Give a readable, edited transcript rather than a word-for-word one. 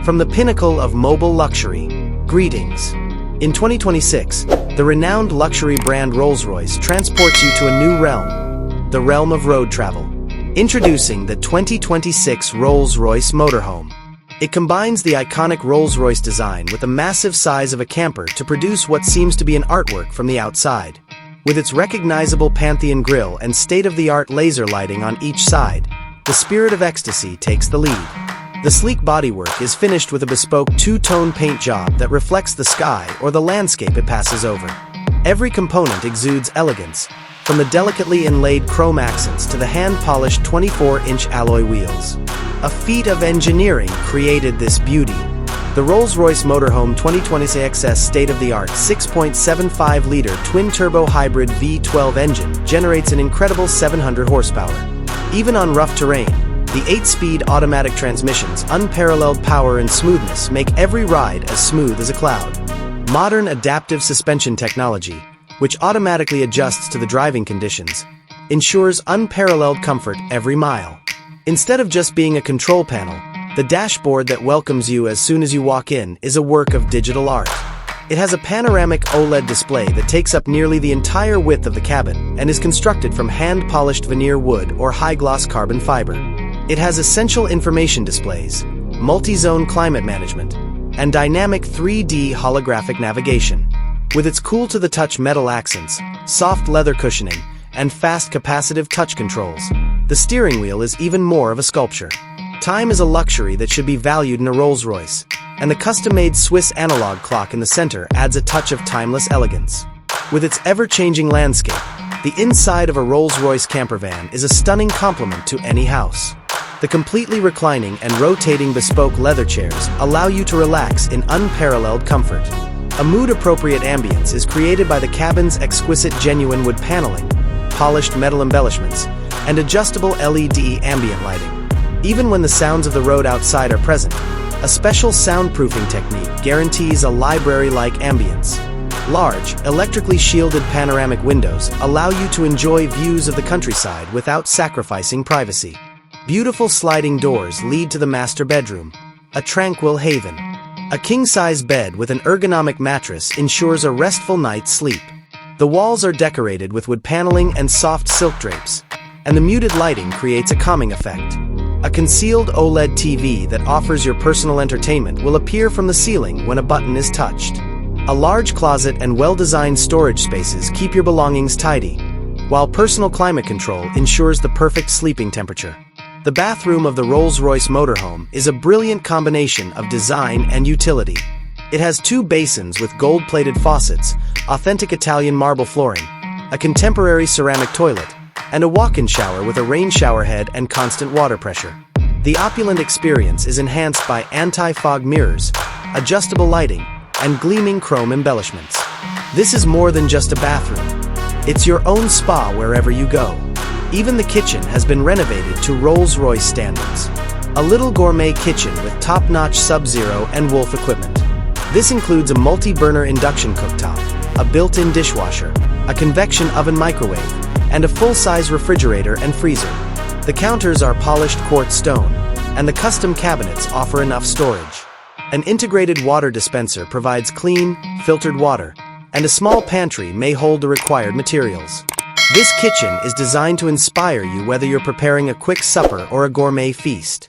From the pinnacle of mobile luxury, greetings. In 2026, the renowned luxury brand Rolls-Royce transports you to a new realm, the realm of road travel. Introducing the 2026 Rolls-Royce Motorhome. It combines the iconic Rolls-Royce design with the massive size of a camper to produce what seems to be an artwork from the outside. With its recognizable Pantheon grille and state-of-the-art laser lighting on each side, the Spirit of Ecstasy takes the lead. The sleek bodywork is finished with a bespoke two-tone paint job that reflects the sky or the landscape it passes over. Every component exudes elegance, from the delicately inlaid chrome accents to the hand-polished 24-inch alloy wheels. A feat of engineering created this beauty. The Rolls-Royce Motorhome 2026's state-of-the-art 6.75-liter twin-turbo hybrid V12 engine generates an incredible 700 horsepower. Even on rough terrain, the 8-speed automatic transmission's unparalleled power and smoothness make every ride as smooth as a cloud. Modern adaptive suspension technology, which automatically adjusts to the driving conditions, ensures unparalleled comfort every mile. Instead of just being a control panel, the dashboard that welcomes you as soon as you walk in is a work of digital art. It has a panoramic OLED display that takes up nearly the entire width of the cabin and is constructed from hand-polished veneer wood or high-gloss carbon fiber. It has essential information displays, multi-zone climate management, and dynamic 3D holographic navigation. With its cool-to-the-touch metal accents, soft leather cushioning, and fast capacitive touch controls, the steering wheel is even more of a sculpture. Time is a luxury that should be valued in a Rolls-Royce, and the custom-made Swiss analog clock in the center adds a touch of timeless elegance. With its ever-changing landscape, the inside of a Rolls-Royce campervan is a stunning complement to any house. The completely reclining and rotating bespoke leather chairs allow you to relax in unparalleled comfort. A mood-appropriate ambience is created by the cabin's exquisite genuine wood paneling, polished metal embellishments, and adjustable LED ambient lighting. Even when the sounds of the road outside are present, a special soundproofing technique guarantees a library-like ambience. Large, electrically shielded panoramic windows allow you to enjoy views of the countryside without sacrificing privacy. Beautiful sliding doors lead to the master bedroom, a tranquil haven. A king-size bed with an ergonomic mattress ensures a restful night's sleep. The walls are decorated with wood paneling and soft silk drapes, and the muted lighting creates a calming effect. A concealed OLED TV that offers your personal entertainment will appear from the ceiling when a button is touched. A large closet and well-designed storage spaces keep your belongings tidy, while personal climate control ensures the perfect sleeping temperature. The bathroom of the Rolls-Royce Motorhome is a brilliant combination of design and utility. It has two basins with gold-plated faucets, authentic Italian marble flooring, a contemporary ceramic toilet, and a walk-in shower with a rain shower head and constant water pressure. The opulent experience is enhanced by anti-fog mirrors, adjustable lighting, and gleaming chrome embellishments. This is more than just a bathroom. It's your own spa wherever you go. Even the kitchen has been renovated to Rolls-Royce standards. A little gourmet kitchen with top-notch Sub-Zero and Wolf equipment. This includes a multi-burner induction cooktop, a built-in dishwasher, a convection oven microwave, and a full-size refrigerator and freezer. The counters are polished quartz stone, and the custom cabinets offer enough storage. An integrated water dispenser provides clean, filtered water, and a small pantry may hold the required materials. This kitchen is designed to inspire you whether you're preparing a quick supper or a gourmet feast.